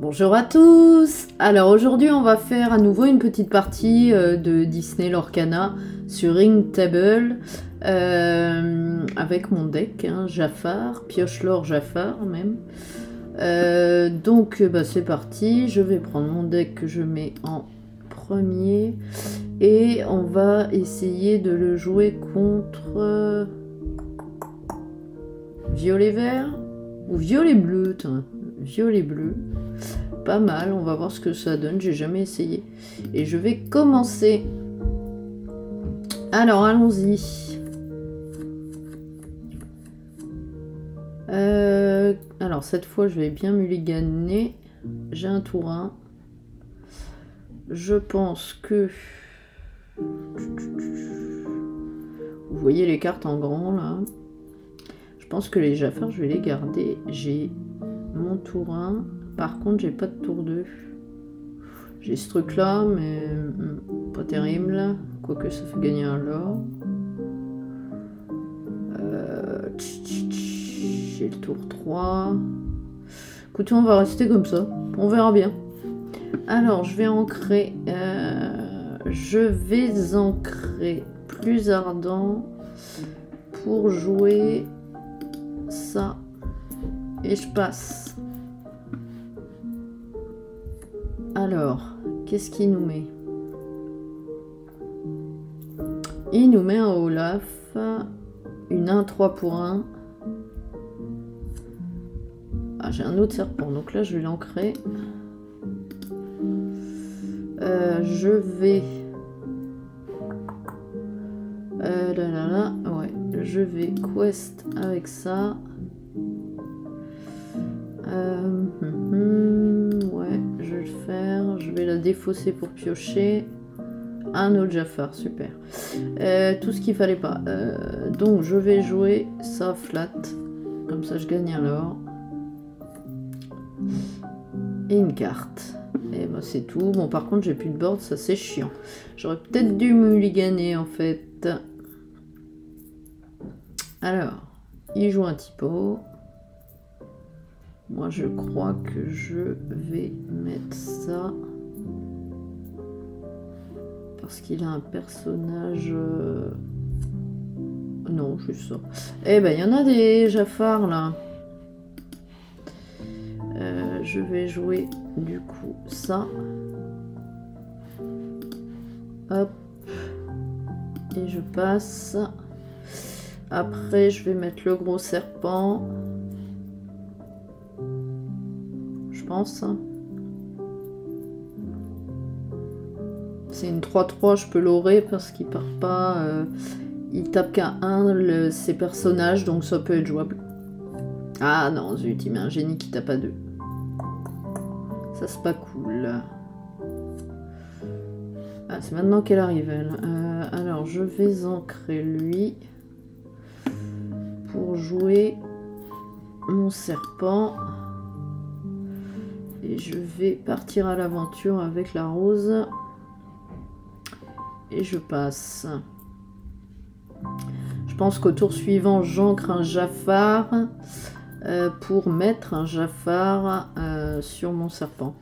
Bonjour à tous. Alors aujourd'hui on va faire à nouveau une petite partie de Disney Lorcana sur Ring Table avec mon deck, hein, Jafar, Pioche l'or Jafar même. Donc c'est parti, je vais prendre mon deck que je mets en premier et on va essayer de le jouer contre violet vert ou violet bleu, violet bleu. Pas mal, on va voir ce que ça donne, j'ai jamais essayé. Et je vais commencer. Alors, allons-y. Alors, cette fois, je vais bien mulliganer. J'ai un tour 1. Je pense que... Vous voyez les cartes en grand, là. Je pense que les Jafar, je vais les garder. J'ai mon tour 1. Par contre, j'ai pas de tour 2. J'ai ce truc là, mais pas terrible. Quoique ça fait gagner un lore. J'ai le tour 3. Écoutez, on va rester comme ça. On verra bien. Alors, je vais ancrer. Plus ardent pour jouer ça. Et je passe. Alors, qu'est-ce qu'il nous met? Il nous met un Olaf, une 1-3 pour 1. Ah, j'ai un autre serpent, donc là je vais l'ancrer. Je vais... je vais quest avec ça. Ouais, je vais le faire. Je vais la défausser pour piocher. Un autre Jafar, super. Tout ce qu'il fallait pas. Donc je vais jouer ça flat. Comme ça je gagne un lore. Et une carte. Et ben c'est tout. Bon par contre j'ai plus de board, ça c'est chiant. J'aurais peut-être dû mulliganer en fait. Alors, il joue un typo. Moi, je crois que je vais mettre ça. Parce qu'il a un personnage... Non, juste ça. Eh ben, il y en a des Jafar, là. Je vais jouer, du coup, ça. Hop. Et je passe. Après, je vais mettre le gros serpent. Je pense. C'est une 3-3, je peux l'aurer parce qu'il part pas. Il tape qu'à 1 ses personnages, donc ça peut être jouable. Ah non, zut, il met un génie qui tape à 2. Ça, c'est pas cool. Ah, c'est maintenant qu'elle arrive, elle. Alors, je vais ancrer lui pour jouer mon serpent. Et je vais partir à l'aventure avec la rose. Et je passe. Je pense qu'au tour suivant, j'ancre un Jafar pour mettre un Jafar sur mon serpent.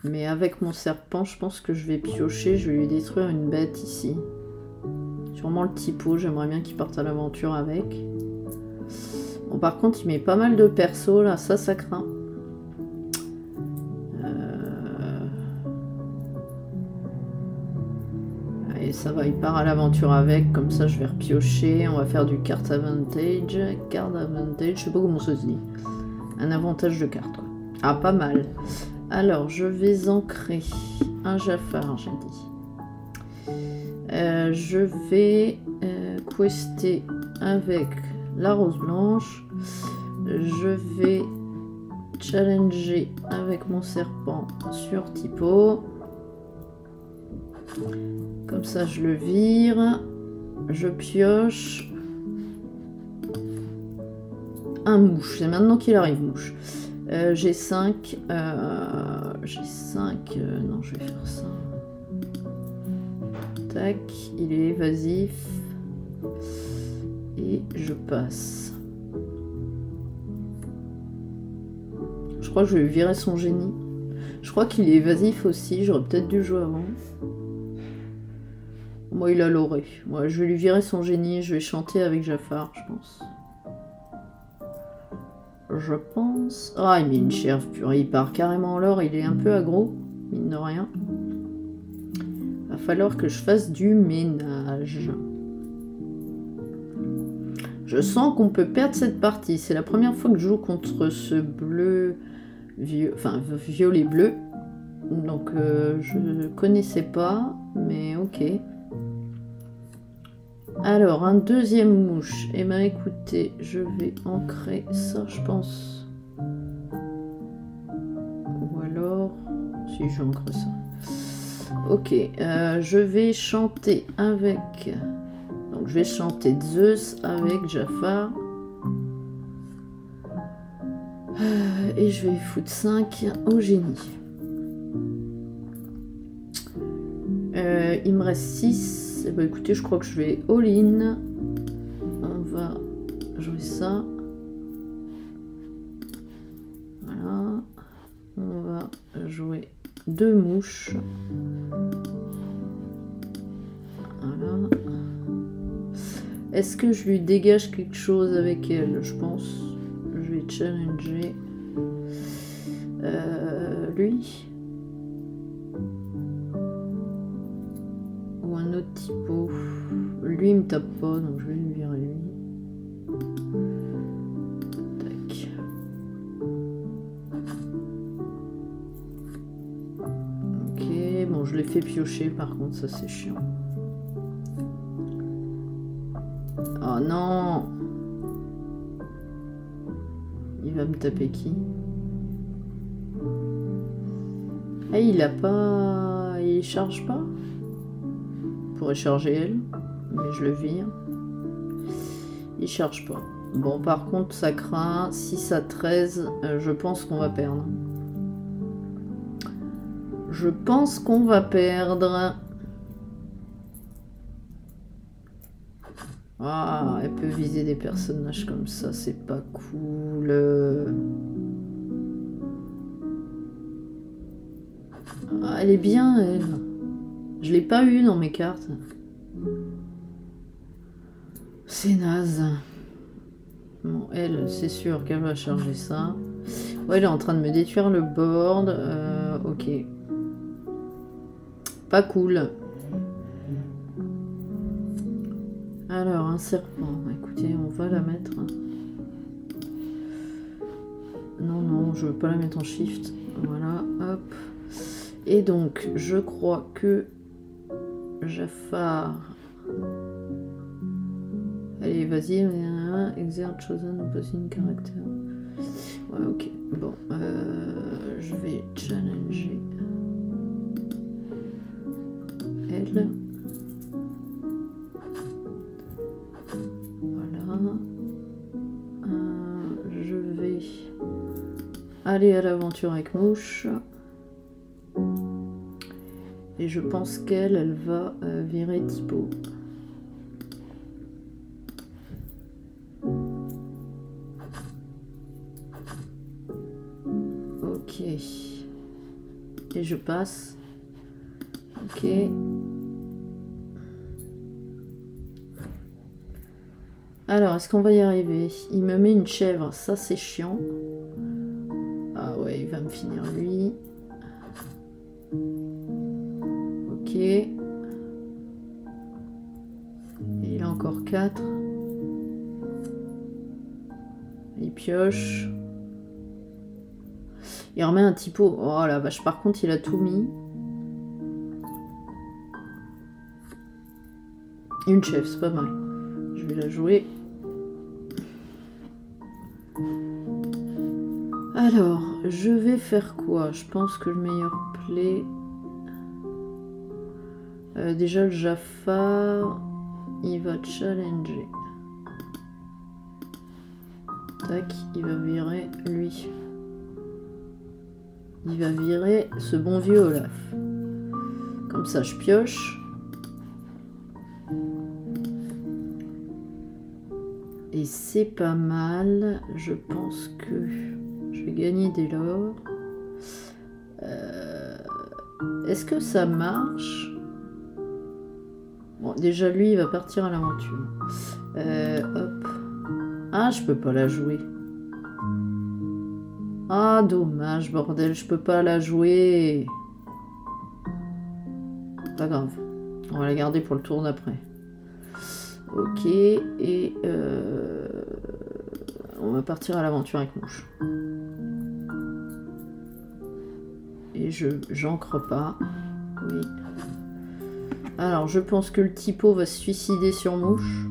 Mais avec mon serpent, je pense que je vais piocher. Je vais lui détruire une bête ici. Sûrement le typo. J'aimerais bien qu'il parte à l'aventure avec. Bon, par contre, il met pas mal de persos là. Ça craint. Et ça va, il part à l'aventure avec, comme ça je vais repiocher, on va faire du card advantage, je sais pas comment ça se dit, un avantage de carte. Ah, pas mal. Alors, je vais ancrer un Jafar, j'ai dit. Je vais quester avec la rose blanche, je vais challenger avec mon serpent sur typo. Comme ça, je le vire. Je pioche. Un mouche. C'est maintenant qu'il arrive, mouche. J'ai 5. J'ai 5. Non, je vais faire ça. Tac. Il est évasif. Et je passe. crois que je vais lui virer son génie. Je crois qu'il est évasif aussi, j'aurais peut-être dû jouer avant. Moi, il a l'oré. Moi, je vais lui virer son génie, je vais chanter avec Jafar, je pense. Je pense... Ah, il met une chèvre, purée, il part carrément en l'or, il est un peu aggro, mine de rien. Va falloir que je fasse du ménage. Je sens qu'on peut perdre cette partie. C'est la première fois que je joue contre ce bleu... Enfin, violet bleu. Donc, je ne connaissais pas, mais ok. Alors, un deuxième mouche. Eh bien, écoutez, je vais ancrer ça, je pense. Ou alors... Si, je vais ancrer ça. Ok, je vais chanter avec... Donc, je vais chanter Zeus avec Jafar. Et je vais foutre 5 au génie. Il me reste 6. Eh ben, écoutez, je crois que je vais all-in. On va jouer ça. Voilà. On va jouer 2 mouches. Voilà. Est-ce que je lui dégage quelque chose avec elle? Je pense. Je vais challenger lui. Ou un autre typo. Lui, il me tape pas, donc je vais lui virer lui. Tac. Ok, bon, je l'ai fait piocher, par contre, ça c'est chiant. Oh non! Il va me taper qui? Ah, il a pas... Il charge pas? Je pourrais charger elle, mais je le vire. Il charge pas. Bon, par contre, ça craint. 6 à 13, je pense qu'on va perdre. Je pense qu'on va perdre. Ah, elle peut viser des personnages comme ça, c'est pas cool. Ah, elle est bien, elle. Je l'ai pas eu dans mes cartes. C'est naze. Bon, elle, c'est sûr qu'elle va charger ça. Ouais, elle est en train de me détruire le board. Ok. Pas cool. Alors, un serpent. Écoutez, on va la mettre. Non, non, je veux pas la mettre en shift. Voilà, hop. Et donc, je crois que Jafar... Allez, vas-y, exert chosen opposing character. Ouais, ok. Bon, je vais challenger elle. Voilà. Je vais aller à l'aventure avec Mouche. Et je pense qu'elle, elle va virer Typo. Ok. Et je passe. Ok. Alors, est-ce qu'on va y arriver? Il me met une chèvre, ça c'est chiant. Ah ouais, il va me finir lui. Ok. Et il a encore 4. Il pioche. Il remet un typo. Oh la vache, par contre il a tout mis. Une chef, c'est pas mal. Je vais la jouer. Alors, je vais faire quoi? Je pense que le meilleur play... déjà le Jafar, il va challenger. Tac, il va virer lui. Il va virer ce bon vieux Olaf. Comme ça, je pioche. Et c'est pas mal. Je pense que je vais gagner des lore. Est-ce que ça marche? Bon, déjà lui, il va partir à l'aventure. Hop. Ah, je peux pas la jouer. Ah, dommage, bordel, je peux pas la jouer. Pas grave. On va la garder pour le tour d'après. Ok, et on va partir à l'aventure avec Mouche. Et j'ancre pas. Oui. Alors, je pense que le typo va se suicider sur Mouche.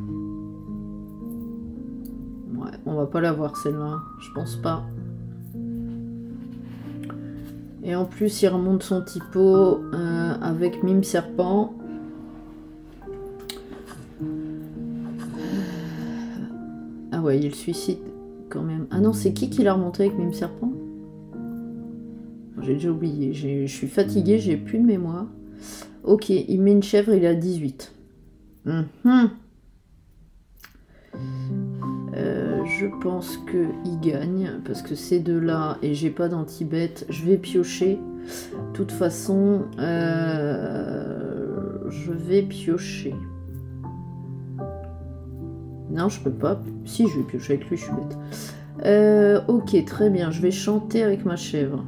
Ouais, on va pas la voir celle-là. Je pense pas. Et en plus, il remonte son typo avec Mime Serpent. Ah ouais, il suicide quand même. Ah non, c'est qui l'a remonté avec Mime Serpent? J'ai déjà oublié. Je suis fatiguée, j'ai plus de mémoire. Ok, il met une chèvre, il a 18. Je pense qu'il gagne, parce que ces deux-là, et j'ai pas d'anti-bête, je vais piocher. De toute façon, je vais piocher. Non, je peux pas. Si, je vais piocher avec lui, je suis bête. Ok, très bien, je vais chanter avec ma chèvre.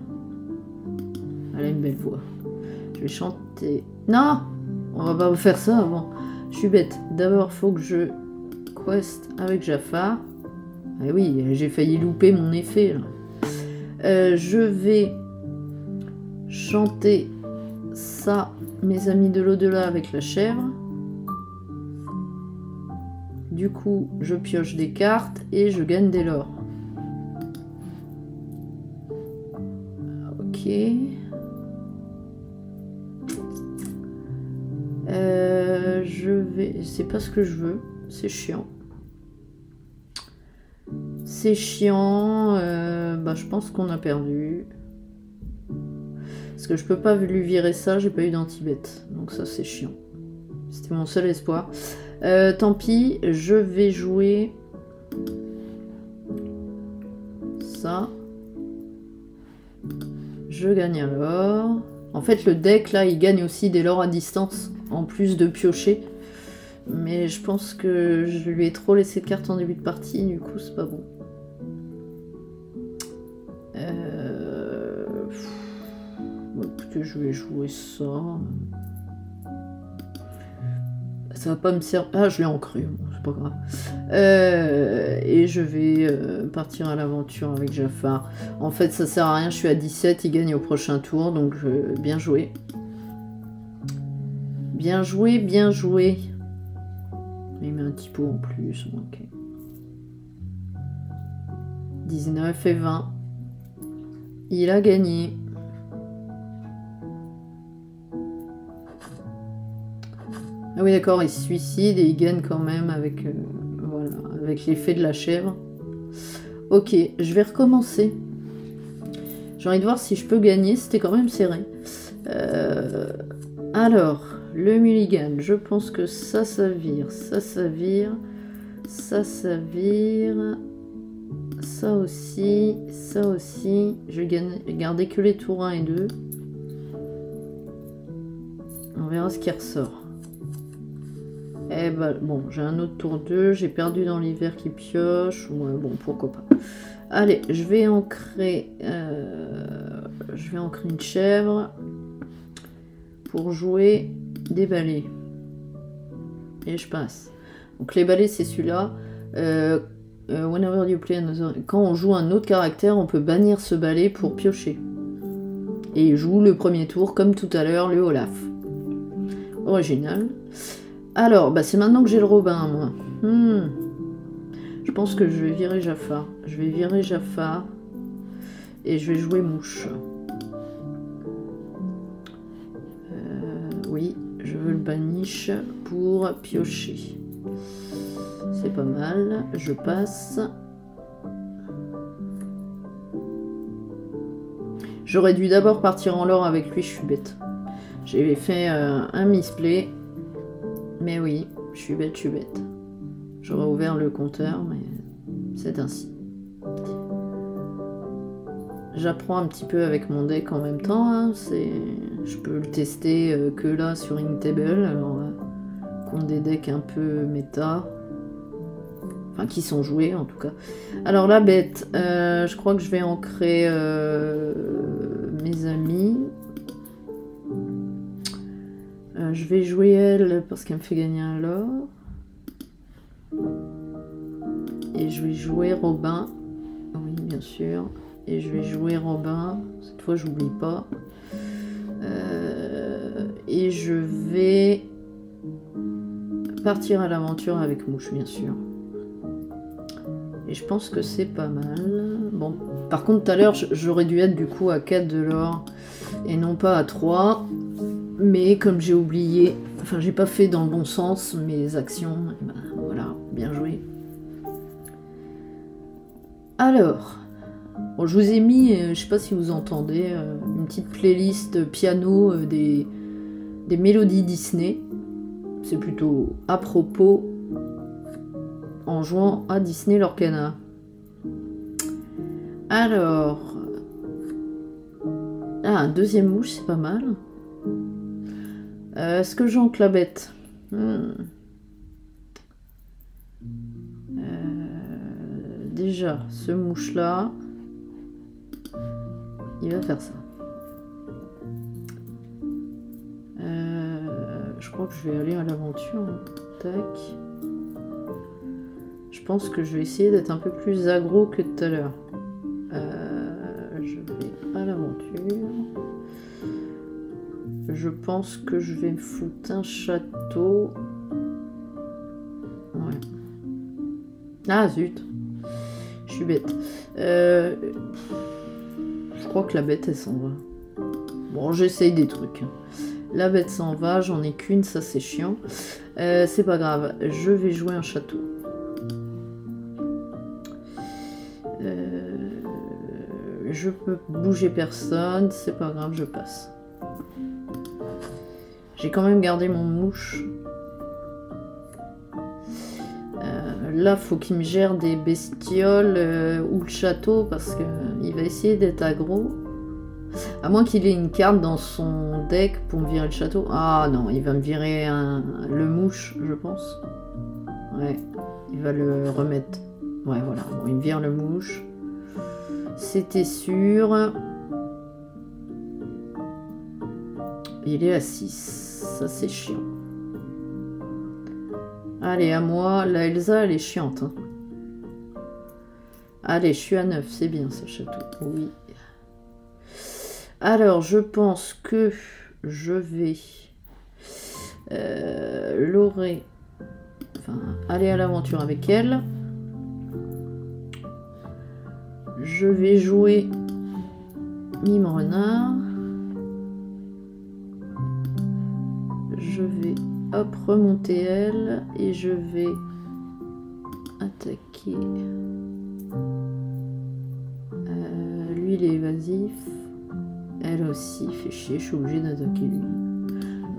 Elle a une belle voix. Je vais chanter... Non! On va pas faire ça avant. Je suis bête. D'abord, faut que je quest avec Jafar. Ah oui, j'ai failli louper mon effet, là. Je vais chanter ça, mes amis de l'au-delà, avec la chèvre. Du coup, je pioche des cartes et je gagne des lores. Ok. Je vais... C'est pas ce que je veux. C'est chiant. C'est chiant. Bah, je pense qu'on a perdu. Parce que je peux pas lui virer ça. J'ai pas eu d'anti-bête. Donc ça, c'est chiant. C'était mon seul espoir. Tant pis. Je vais jouer... ça. Je gagne un lore. En fait, le deck, là, il gagne aussi des lores à distance. En plus de piocher. Mais je pense que je lui ai trop laissé de cartes en début de partie, du coup c'est pas bon. Écoutez, je vais jouer ça. Ça va pas me servir. Ah, je l'ai ancré, bon, c'est pas grave. Et je vais partir à l'aventure avec Jafar. En fait, ça sert à rien, je suis à 17, il gagne au prochain tour, donc bien joué. Bien joué, bien joué. Il met un typo en plus. Ok. 19 et 20. Il a gagné. Ah oui, d'accord, il se suicide et il gagne quand même avec, voilà, avec l'effet de la chèvre. Ok, je vais recommencer. J'ai envie de voir si je peux gagner. C'était quand même serré. Alors... Le mulligan, je pense que ça vire, ça vire, ça vire, ça aussi. Je vais garder que les tours 1 et 2. On verra ce qui ressort. Eh ben, bon, j'ai un autre tour 2, j'ai perdu dans l'hiver qui pioche. Ouais, bon, pourquoi pas. Allez, je vais ancrer une chèvre pour jouer des balais. Et je passe. Donc les balais, c'est celui-là. Whenever you play another... Quand on joue un autre caractère, on peut bannir ce balai pour piocher. Et il joue le premier tour, comme tout à l'heure, le Olaf. Original. Alors, bah, c'est maintenant que j'ai le Robin, moi. Je pense que je vais virer Jafar. Je vais virer Jafar. Et je vais jouer Mouche. Oui. Je veux le banish pour piocher. C'est pas mal. Je passe. J'aurais dû d'abord partir en lore avec lui, je suis bête. J'ai fait un misplay. Mais oui, je suis bête, J'aurais ouvert le compteur, mais c'est ainsi. j'apprends un petit peu avec mon deck en même temps. Hein. Je peux le tester que là sur Inktable. Alors, contre des decks un peu méta. Enfin, qui sont joués en tout cas. Alors la bête, je crois que je vais ancrer mes amis. Je vais jouer elle parce qu'elle me fait gagner un lore. Et je vais jouer Robin. Oui, bien sûr. Et je vais jouer Robin. Cette fois, j'oublie pas. Et je vais partir à l'aventure avec Mouche, bien sûr. Et je pense que c'est pas mal. Bon, par contre, tout à l'heure, j'aurais dû être du coup à 4 de l'or et non pas à 3. Mais comme j'ai oublié, enfin, j'ai pas fait dans le bon sens mes actions, et ben, voilà, bien joué. Alors, bon, je vous ai mis, je sais pas si vous entendez, une petite playlist piano des mélodies Disney. C'est plutôt à propos en jouant à Disney Lorcana. Alors, un deuxième mouche, c'est pas mal. Est-ce que j'ancre la bête? Déjà, ce mouche-là, il va faire ça. Je crois que je vais aller à l'aventure. Tac. Je pense que je vais essayer d'être un peu plus aggro que tout à l'heure. Je vais à l'aventure. Je pense que je vais me foutre un château. Ouais. Ah zut. Je suis bête. Je crois que la bête, elle s'en va. Bon, j'essaye des trucs. La bête s'en va, j'en ai qu'une, ça c'est chiant. C'est pas grave, je vais jouer un château. Je peux bouger personne, c'est pas grave, je passe. J'ai quand même gardé mon mouche. Là, faut qu'il me gère des bestioles ou le château parce qu'il va essayer d'être aggro. À moins qu'il ait une carte dans son deck pour me virer le château. Ah non, il va me virer le mouche, je pense. Ouais, il va le remettre. Ouais, voilà, bon, il me vire le mouche. C'était sûr. Il est à 6. Ça, c'est chiant. Allez, à moi. La Elsa, elle est chiante. Hein. Allez, je suis à 9. C'est bien, ce château. Oui. Alors, je pense que je vais l'aurai. Enfin, aller à l'aventure avec elle. Je vais jouer Mime Renard. Je vais hop remonter elle et je vais attaquer. Lui il est évasif. Elle aussi fait chier, je suis obligée d'attaquer lui.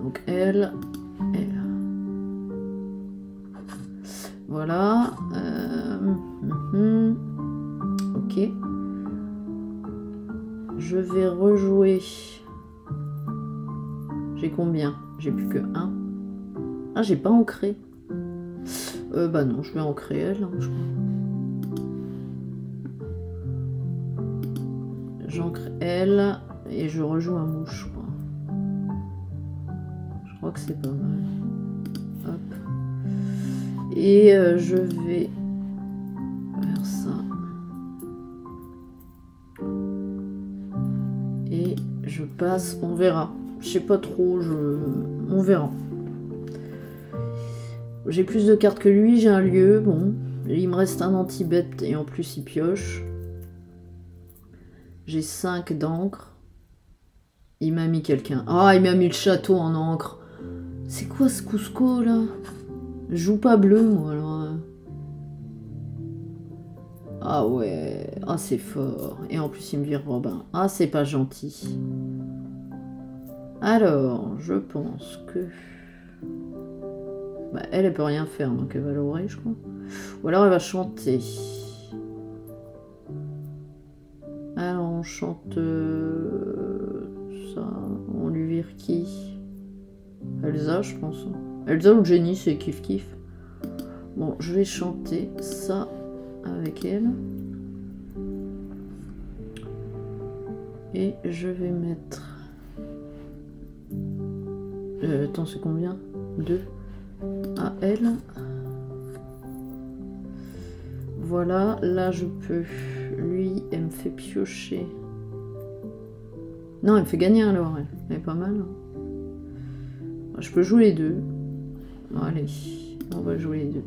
Donc elle. Voilà. Ok. Je vais rejouer. J'ai combien? J'ai plus que 1. Ah, j'ai pas ancré. Bah non, je vais ancrer elle, hein, je crois. J'ancre elle et je rejoue un mouche, je crois. Je crois que c'est pas mal. Hop. Et je vais faire ça. Et je passe, on verra. Je sais pas trop, on verra. J'ai plus de cartes que lui, j'ai un lieu, bon. Il me reste un anti-bête et en plus il pioche. J'ai 5 d'encre. Il m'a mis quelqu'un. Ah, il m'a mis le château en encre. C'est quoi ce Cusco là? Je joue pas bleu moi alors. Ah ouais, ah c'est fort. Et en plus il me vire Robin. Ah c'est pas gentil. Alors, je pense que... Bah, elle peut rien faire, donc elle va l'orer, je crois. Ou alors elle va chanter. Alors on chante ça. On lui vire qui? Elsa, je pense. Elsa ou Jenny, c'est kiff kiff. Bon, je vais chanter ça avec elle. Et je vais mettre... attends, c'est combien? 2 à elle. Voilà, là je peux. Lui, elle me fait piocher. Non, elle me fait gagner alors, elle. Elle est pas mal. Je peux jouer les deux. Allez, on va jouer les deux.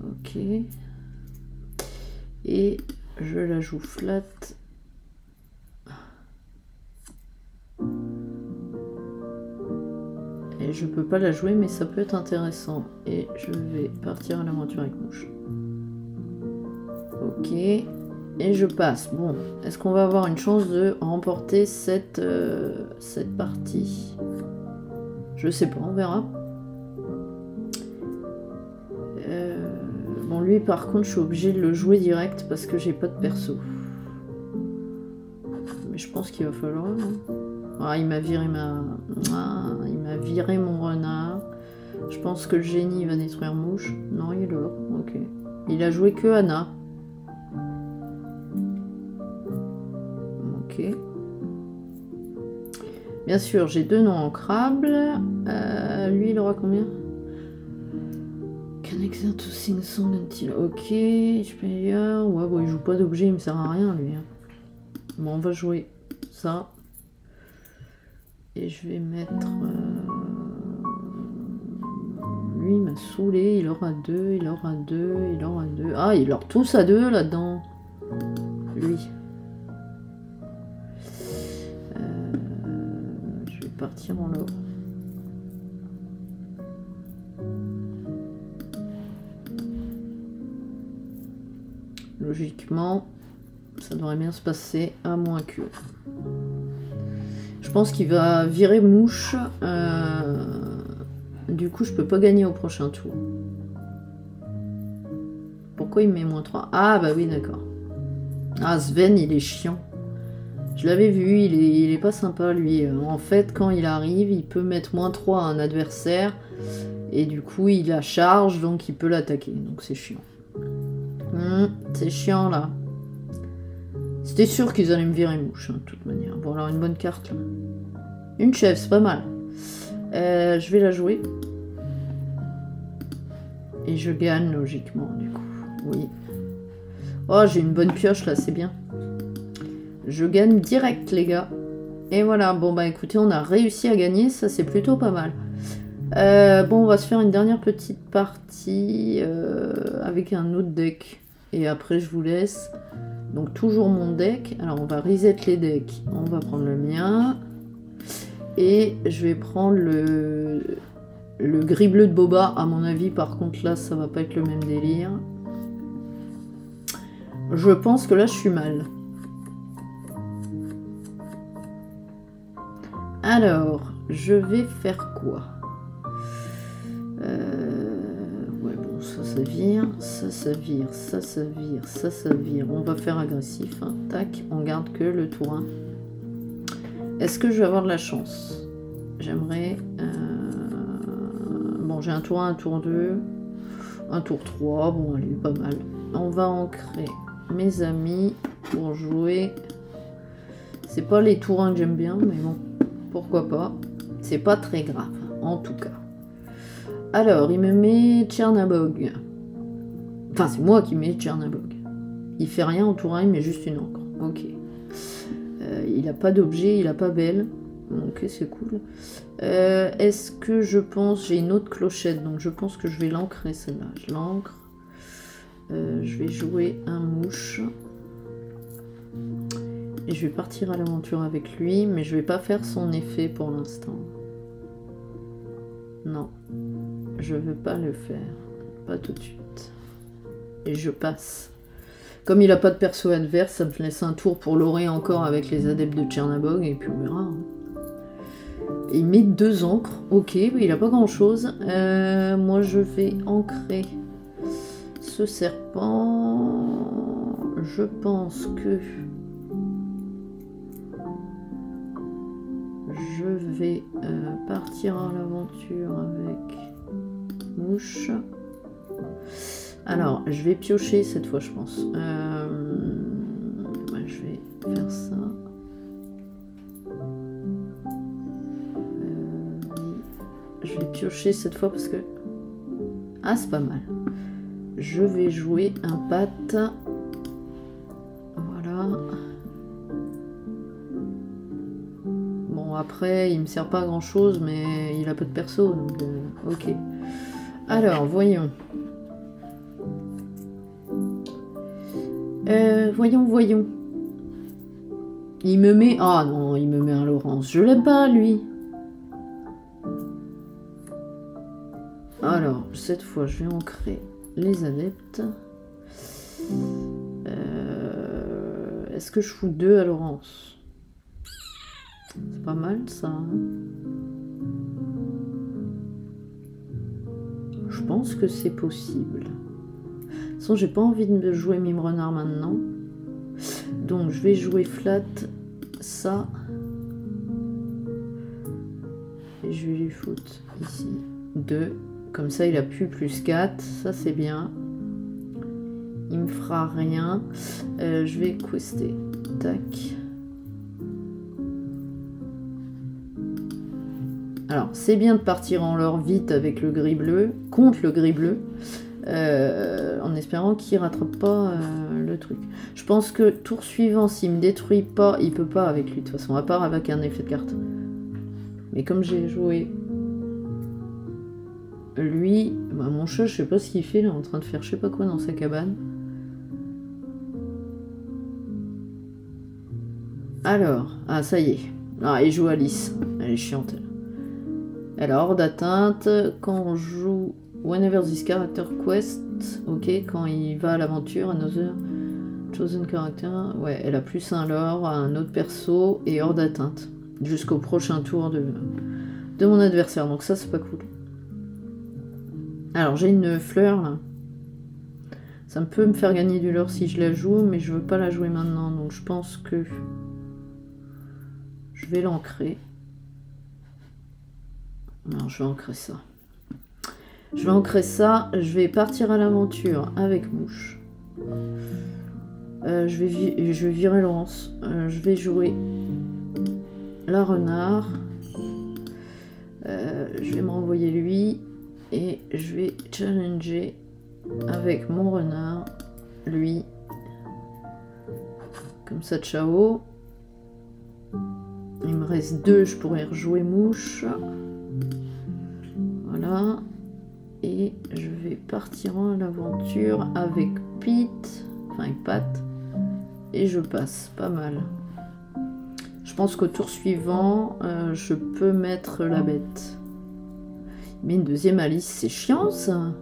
Ok. Et je la joue flat. Et je peux pas la jouer, mais ça peut être intéressant. Et je vais partir à l'aventure avec Mouche. Ok. Et je passe. Bon, est-ce qu'on va avoir une chance de remporter cette partie? Je sais pas, on verra. Bon, lui, par contre, je suis obligée de le jouer direct parce que j'ai pas de perso. Mais je pense qu'il va falloir... Ah, il m'a viré il m'a viré mon renard. Je pense que le génie va détruire Mouche. Non, il est là. Ok. Il a joué que Anna. Ok. Bien sûr, j'ai 2 noms ancrables. Lui, il aura combien? Can exert to sing song until... Ok. Je peux dire... Ouais, bon, il joue pas d'objet, il me sert à rien, lui. Bon, on va jouer ça. Et je vais mettre... Lui, il m'a saoulé. Il aura 2, il aura 2, il aura 2. Ah, il aura tous à 2 là-dedans. Lui. Je vais partir en l'or. Logiquement, ça devrait bien se passer, à moins que... Je pense qu'il va virer Mouche. Du coup, je peux pas gagner au prochain tour. Pourquoi il me met -3? Ah, bah oui, d'accord. Ah, Sven, il est chiant. Je l'avais vu, il est pas sympa, lui. En fait, quand il arrive, il peut mettre -3 à un adversaire. Et du coup, il a charge, donc il peut l'attaquer. Donc c'est chiant. C'est chiant, là. C'était sûr qu'ils allaient me virer Mouche, hein, de toute manière. Bon, alors une bonne carte, là. Une chef, c'est pas mal. Je vais la jouer. Et je gagne, logiquement, du coup. Oui. Oh, j'ai une bonne pioche, là, c'est bien. Je gagne direct, les gars. Et voilà, bon, bah écoutez, on a réussi à gagner. Ça, c'est plutôt pas mal. Bon, on va se faire une dernière petite partie avec un autre deck. Et après, je vous laisse. Donc, toujours mon deck. Alors, on va reset les decks. On va prendre le mien. Et je vais prendre le gris bleu de Boba. À mon avis, par contre, là, ça va pas être le même délire. Je pense que là, je suis mal. Alors, je vais faire quoi? Ouais, bon, ça vire, ça vire, ça vire, ça vire. On va faire agressif, hein. Tac, on garde que le tour 1. Est-ce que je vais avoir de la chance? J'aimerais... Bon, j'ai un tour 1, un tour 2, un tour 3. Bon, allez, pas mal. On va ancrer mes amis pour jouer. C'est pas les tours 1 que j'aime bien, mais bon, pourquoi pas. C'est pas très grave, en tout cas. Alors, il me met Tchernabog. Enfin, c'est moi qui mets Tchernabog. Il fait rien en tour 1, il met juste une encre. Ok. Il n'a pas d'objet, il n'a pas belle. Ok, c'est cool. Est-ce que je pense... J'ai une autre clochette, donc je pense que je vais l'ancrer, celle-là. Je l'ancre. Je vais jouer un mouche. Et je vais partir à l'aventure avec lui, mais je vais pas faire son effet pour l'instant. Non. Je veux pas le faire. Pas tout de suite. Et je passe. Comme il a pas de perso adverse, ça me laisse un tour pour l'aurer encore avec les adeptes de Tchernabog, et puis on verra. Hein. Il met 2 encres. Ok, il a pas grand chose. Moi je vais ancrer ce serpent. je pense que je vais partir à l'aventure avec mouche. Alors, je vais piocher cette fois, je pense. Ouais, je vais faire ça. Je vais piocher cette fois parce que... Ah, c'est pas mal. Je vais jouer un pat. Voilà. Bon, après, il me sert pas à grand chose, mais il a peu de perso, donc ok. Alors, voyons. Voyons. Il me met... Ah non, il me met un Laurence. Je l'aime pas, lui. Alors, cette fois, je vais ancrer les adeptes. Est-ce que je fous 2 à Laurence? C'est pas mal, ça. Hein, je pense que c'est possible. De toute façon, j'ai pas envie de jouer Mime Renard maintenant. Donc, je vais jouer flat ça. Et je vais lui foutre ici 2. Comme ça, il a plus 4. Ça, c'est bien. Il me fera rien. Je vais quester. Tac. Alors, c'est bien de partir en l'or vite avec le gris bleu, contre le gris bleu, en espérant qu'il rattrape pas le truc. Je pense que tour suivant, s'il me détruit pas, il peut pas avec lui de toute façon, à part avec un effet de carte. Mais comme j'ai joué lui, bah mon chat, je sais pas ce qu'il fait, là, en train de faire je sais pas quoi dans sa cabane. Alors, ah ça y est. Ah, il joue Alice. Elle est chiante. Elle a hors d'atteinte. Quand on joue Whenever this character quest, ok, quand il va à l'aventure, another chosen character, ouais, elle a plus un lore à un autre perso et hors d'atteinte. Jusqu'au prochain tour de mon adversaire. Donc ça, c'est pas cool. Alors, j'ai une fleur, là. Ça peut me faire gagner du lore si je la joue, mais je veux pas la jouer maintenant. Donc, je pense que je vais l'ancrer. Non, je vais ancrer ça. Je vais ancrer ça. Je vais partir à l'aventure avec mouche. Je vais virer Laurence. Je vais jouer la renard. Je vais me renvoyer lui. Et je vais challenger avec mon renard, lui. Comme ça, ciao. Il me reste 2, je pourrais rejouer mouche. Voilà. Et je vais partir à l'aventure avec Pete. Enfin, avec Pat. Et je passe. Pas mal. Je pense qu'au tour suivant, je peux mettre la bête. Mais une deuxième Alice, c'est chiant ça.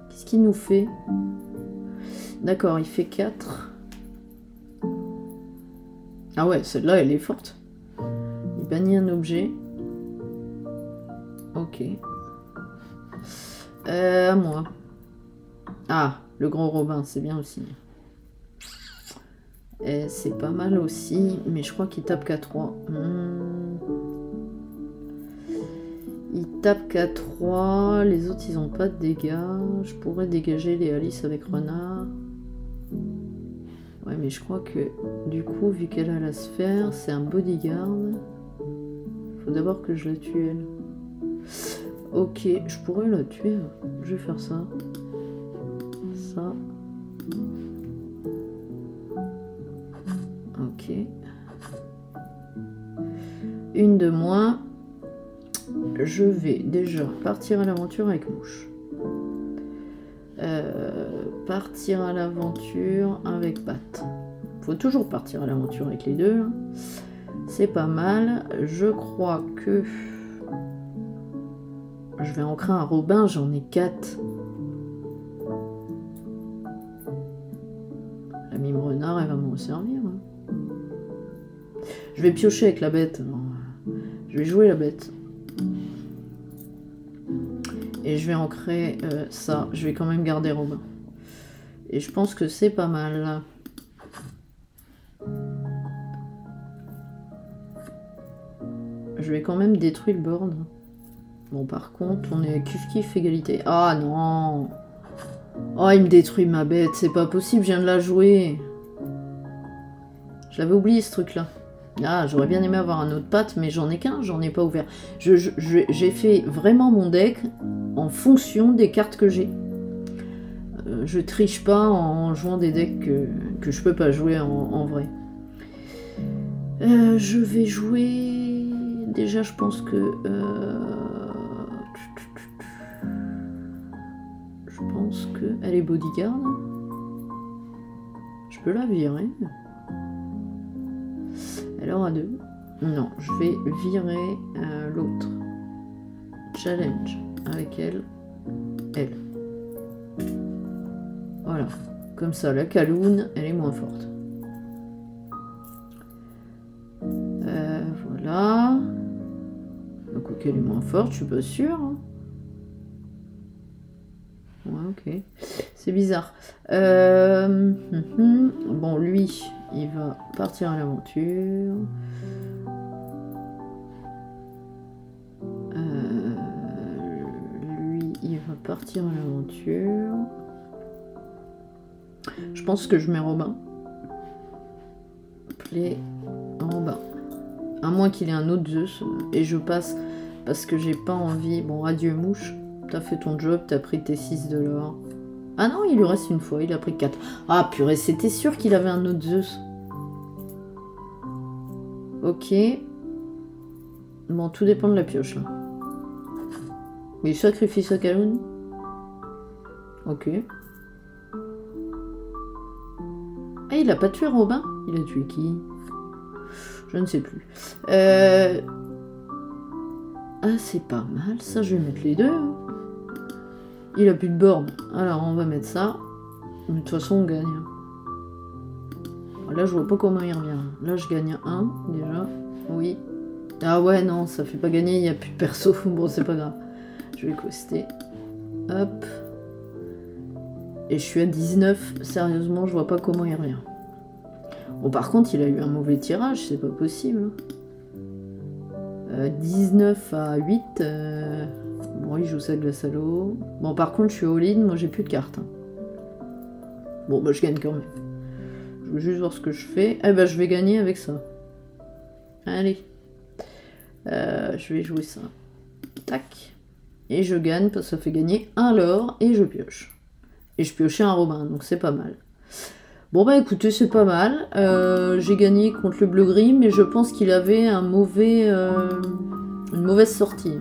Qu'est-ce qu'il nous fait? D'accord, il fait 4. Ah ouais, celle-là, elle est forte. Il bannit un objet. Ok. À moi. Ah, le grand Robin, c'est bien aussi. C'est pas mal aussi, mais je crois qu'il tape qu'à 3. Il tape qu'à 3, les autres ils ont pas de dégâts. Je pourrais dégager les Alice avec renard. Ouais, mais je crois que du coup, vu qu'elle a la sphère, c'est un bodyguard. Faut d'abord que je la tue elle. Ok, je pourrais la tuer. Je vais faire ça. Ça. Ok. Une de moins. Je vais déjà partir à l'aventure avec mouche. Partir à l'aventure avec Pat. Faut toujours partir à l'aventure avec les deux. Hein. C'est pas mal. Je crois que je vais ancrer un Robin. J'en ai 4. La mime renard, elle va m'en servir. Hein. Je vais piocher avec la bête. Alors, je vais jouer la bête. Et je vais ancrer ça. Je vais quand même garder Robin. Et je pense que c'est pas mal. Je vais quand même détruire le board. Bon, par contre, on est kiff-kiff égalité. Ah non! Oh, il me détruit ma bête, c'est pas possible, je viens de la jouer. Je l'avais oublié ce truc-là. Ah, j'aurais bien aimé avoir un autre patte, mais j'en ai qu'un, j'en ai pas ouvert. J'ai fait vraiment mon deck en fonction des cartes que j'ai. Je triche pas en jouant des decks que je peux pas jouer en vrai. Je vais jouer... Déjà, je pense que... Je pense que... Elle est bodyguard. Je peux la virer. Elle aura 2. Non, je vais virer l'autre. Challenge avec elle. Elle. Voilà. Comme ça, la Kaloun, elle est moins forte. Voilà. Donc, elle est moins forte, je suis pas sûre. Hein. Ouais, ok. C'est bizarre. Bon, lui, il va partir à l'aventure. Lui, il va partir à l'aventure. Je pense que je mets Robin. Play Robin. À moins qu'il ait un autre Zeus. Et je passe parce que j'ai pas envie. Bon, adieu mouche. T'as fait ton job, t'as pris tes 6 de l'or. Ah non, il lui reste une fois, il a pris 4. Ah purée, c'était sûr qu'il avait un autre Zeus. Ok. Bon, tout dépend de la pioche là. Il sacrifie sa Kaloun. Ok. Ah, il a pas tué Robin? Il a tué qui? Je ne sais plus. Ah, c'est pas mal. Ça, je vais mettre les deux. Hein. Il a plus de board. Alors, on va mettre ça. Mais de toute façon, on gagne. Là, je vois pas comment il revient. Là, je gagne 1, déjà. Oui. Ah ouais, non, ça fait pas gagner. Il n'y a plus de perso. Bon, c'est pas grave. Je vais coster. Hop. Et je suis à 19. Sérieusement, je vois pas comment il revient. Bon, par contre, il a eu un mauvais tirage. C'est pas possible. 19 à 8. Bon, il joue ça de la salaud. Bon, par contre, je suis all-in. Moi, j'ai plus de cartes. Hein. Bon, bah, je gagne quand même. Je veux juste voir ce que je fais. Eh ben, je vais gagner avec ça. Allez. Je vais jouer ça. Tac. Et je gagne parce que ça fait gagner un l'or et je pioche. Et je piochais un Robin, donc c'est pas mal. Bon bah écoutez, c'est pas mal. J'ai gagné contre le bleu-gris, mais je pense qu'il avait un mauvais, une mauvaise sortie.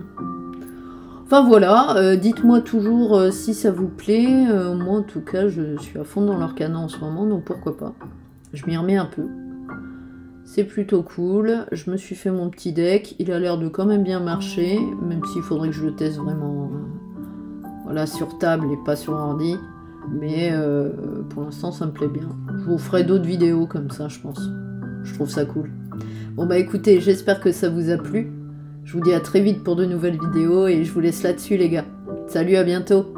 Enfin voilà, dites-moi toujours si ça vous plaît. Moi en tout cas, je suis à fond dans l'Arcana en ce moment, donc pourquoi pas. Je m'y remets un peu. C'est plutôt cool. Je me suis fait mon petit deck. Il a l'air de quand même bien marcher, même s'il faudrait que je le teste vraiment voilà, sur table et pas sur ordi. Mais pour l'instant, ça me plaît bien. Je vous ferai d'autres vidéos comme ça, je pense. Je trouve ça cool. Bon bah écoutez, j'espère que ça vous a plu. Je vous dis à très vite pour de nouvelles vidéos et je vous laisse là-dessus les gars. Salut, à bientôt.